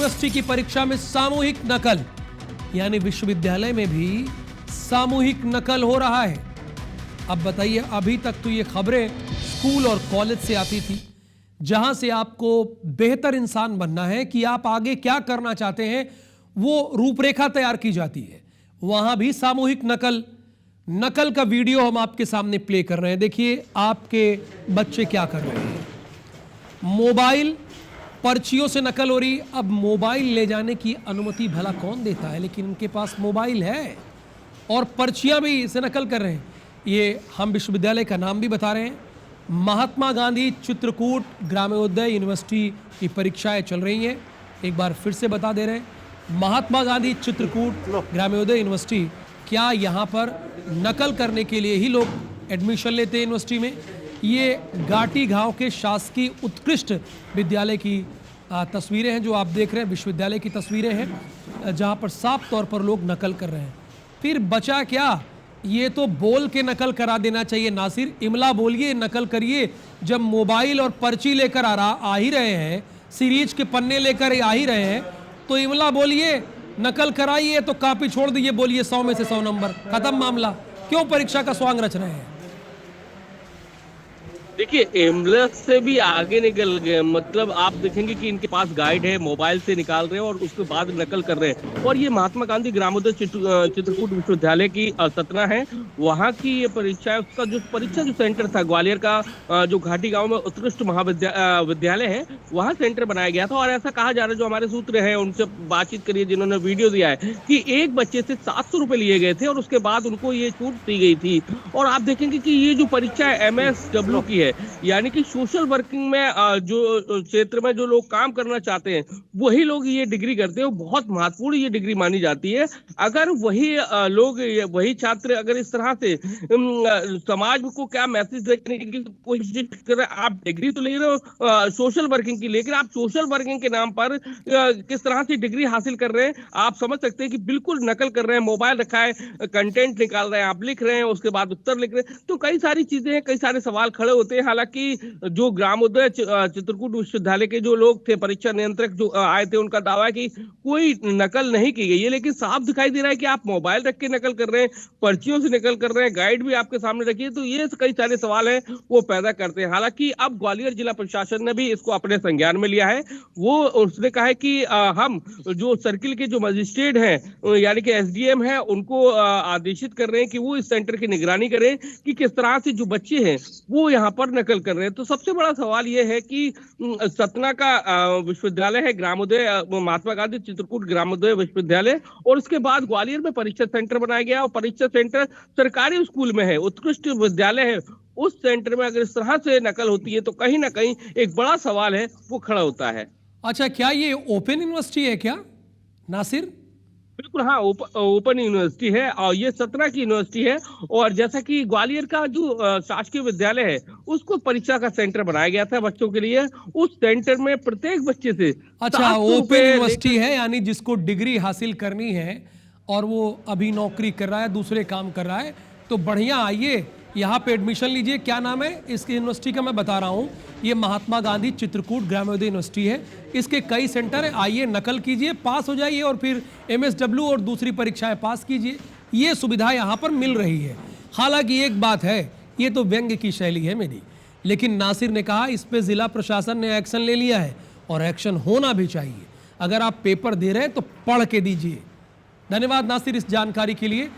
University की परीक्षा में सामूहिक नकल, यानी विश्वविद्यालय में भी सामूहिक नकल हो रहा है। अब बताइए, अभी तक तो ये खबरें स्कूल और कॉलेज से आती थी, जहां से आपको बेहतर इंसान बनना है कि आप आगे क्या करना चाहते हैं, वो रूपरेखा तैयार की जाती है। वहां भी सामूहिक नकल का वीडियो हम आपके सामने प्ले कर रहे हैं। देखिए आपके बच्चे क्या कर रहे हैं। मोबाइल पर्चियों से नकल हो रही। अब मोबाइल ले जाने की अनुमति भला कौन देता है, लेकिन इनके पास मोबाइल है और पर्चियां भी इसे नकल कर रहे हैं। ये हम विश्वविद्यालय का नाम भी बता रहे हैं, महात्मा गांधी चित्रकूट ग्रामोदय यूनिवर्सिटी की परीक्षाएं चल रही हैं। एक बार फिर से बता दे रहे हैं, महात्मा गांधी चित्रकूट ग्रामोदय यूनिवर्सिटी। क्या यहाँ पर नकल करने के लिए ही लोग एडमिशन लेते हैं यूनिवर्सिटी में? ये घाटी गांव के शासकीय उत्कृष्ट विद्यालय की तस्वीरें हैं जो आप देख रहे हैं। विश्वविद्यालय की तस्वीरें हैं जहां पर साफ तौर पर लोग नकल कर रहे हैं। फिर बचा क्या? ये तो बोल के नकल करा देना चाहिए। नासिर, इमला बोलिए, नकल करिए। जब मोबाइल और पर्ची लेकर आ ही रहे हैं, सीरीज के पन्ने लेकर आ ही रहे हैं, तो इमला बोलिए, नकल कराइए, तो कापी छोड़ दीजिए, बोलिए 100 में से 100 नंबर, खत्म मामला। क्यों परीक्षा का स्वांग रच रहे हैं? देखिए, एमलेस से भी आगे निकल गए। मतलब आप देखेंगे कि इनके पास गाइड है, मोबाइल से निकाल रहे हैं और उसके बाद नकल कर रहे हैं। और ये महात्मा गांधी ग्रामोदय चित्रकूट विश्वविद्यालय की सतना है, वहाँ की ये परीक्षा है। उसका जो परीक्षा जो सेंटर था ग्वालियर का, जो घाटी गांव में उत्कृष्ट महाविद्यालय है, वहाँ सेंटर बनाया गया था। और ऐसा कहा जा रहा है, जो हमारे सूत्र है उनसे बातचीत करिए जिन्होंने वीडियो दिया है, कि एक बच्चे से 700 रुपए लिए गए थे और उसके बाद उनको ये छूट दी गई थी। और आप देखेंगे कि ये जो परीक्षा है MSW की है, यानी कि सोशल वर्किंग में जो क्षेत्र में जो लोग काम करना चाहते हैं, वही लोग ये डिग्री करते हैं। बहुत महत्वपूर्ण ये डिग्री मानी जाती है। अगर वही लोग, वही छात्र अगर इस तरह से समाज को क्या मैसेज देने की कोशिश कर रहे हैं, आप डिग्री तो ले रहे हो सोशल वर्किंग की, लेकिन आप सोशल वर्किंग के नाम पर किस तरह से डिग्री हासिल कर रहे हैं, आप समझ सकते हैं कि बिल्कुल नकल कर रहे हैं। मोबाइल रखा है, कंटेंट निकाल रहे हैं, आप लिख रहे हैं, उसके बाद उत्तर लिख रहे हैं। तो कई सारी चीजें हैं, कई सारे सवाल खड़े होते हैं। हालांकि जो ग्रामोदय चित्रकूट विश्वविद्यालय के जो लोग थे, परीक्षा नियंत्रक जो आए थे, उनका दावा है कि कोई नकल नहीं की गई है। लेकिन साफ दिखाई दे रहा है कि आप मोबाइल रख के नकल कर रहे हैं, पर्चियों से नकल कर रहे हैं, गाइड भी आपके सामने रखी है। तो ये कई सारे सवाल हैं वो पैदा करते हैं। हालांकि अब ग्वालियर जिला प्रशासन ने भी इसको अपने संज्ञान में लिया है। वो उसने कहा है कि हम जो सर्किल के जो मजिस्ट्रेट हैं, यानी कि SDM है, उनको आदेशित कर रहे हैं कि वो इस सेंटर की निगरानी करें कि किस तरह से जो बच्चे हैं वो यहाँ पर नकल कर रहे हैं। तो सबसे बड़ा सवाल ये है कि सतना का विश्वविद्यालय है ग्रामोदय, महात्मा गांधी चित्रकूट ग्रामोदय विश्वविद्यालय, और उसके बाद ग्वालियर में परीक्षा सेंटर बनाया गया। और परीक्षा सेंटर सरकारी स्कूल में है, उत्कृष्ट विद्यालय है। उस सेंटर में अगर इस तरह से नकल होती है तो कहीं ना कहीं एक बड़ा सवाल है वो खड़ा होता है। अच्छा, क्या ये ओपन यूनिवर्सिटी है क्या नासिर? बिल्कुल, हाँ, ओपन यूनिवर्सिटी है और ये सतना की यूनिवर्सिटी है। और जैसा कि ग्वालियर का जो शासकीय विद्यालय है, उसको परीक्षा का सेंटर बनाया गया था बच्चों के लिए। उस सेंटर में प्रत्येक बच्चे से, अच्छा, ओपन यूनिवर्सिटी है, यानी जिसको डिग्री हासिल करनी है और वो अभी नौकरी कर रहा है, दूसरे काम कर रहा है, तो बढ़िया, आइए यहाँ पे एडमिशन लीजिए। क्या नाम है इसकी यूनिवर्सिटी का? मैं बता रहा हूँ, ये महात्मा गांधी चित्रकूट ग्रामोदय यूनिवर्सिटी है। इसके कई सेंटर हैं, आइए नकल कीजिए, पास हो जाइए और फिर MSW और दूसरी परीक्षाएं पास कीजिए। ये सुविधा यहाँ पर मिल रही है। हालांकि एक बात है, ये तो व्यंग्य की शैली है मेरी, लेकिन नासिर ने कहा इस पे जिला प्रशासन ने एक्शन ले लिया है और एक्शन होना भी चाहिए। अगर आप पेपर दे रहे हैं तो पढ़ के दीजिए। धन्यवाद नासिर इस जानकारी के लिए।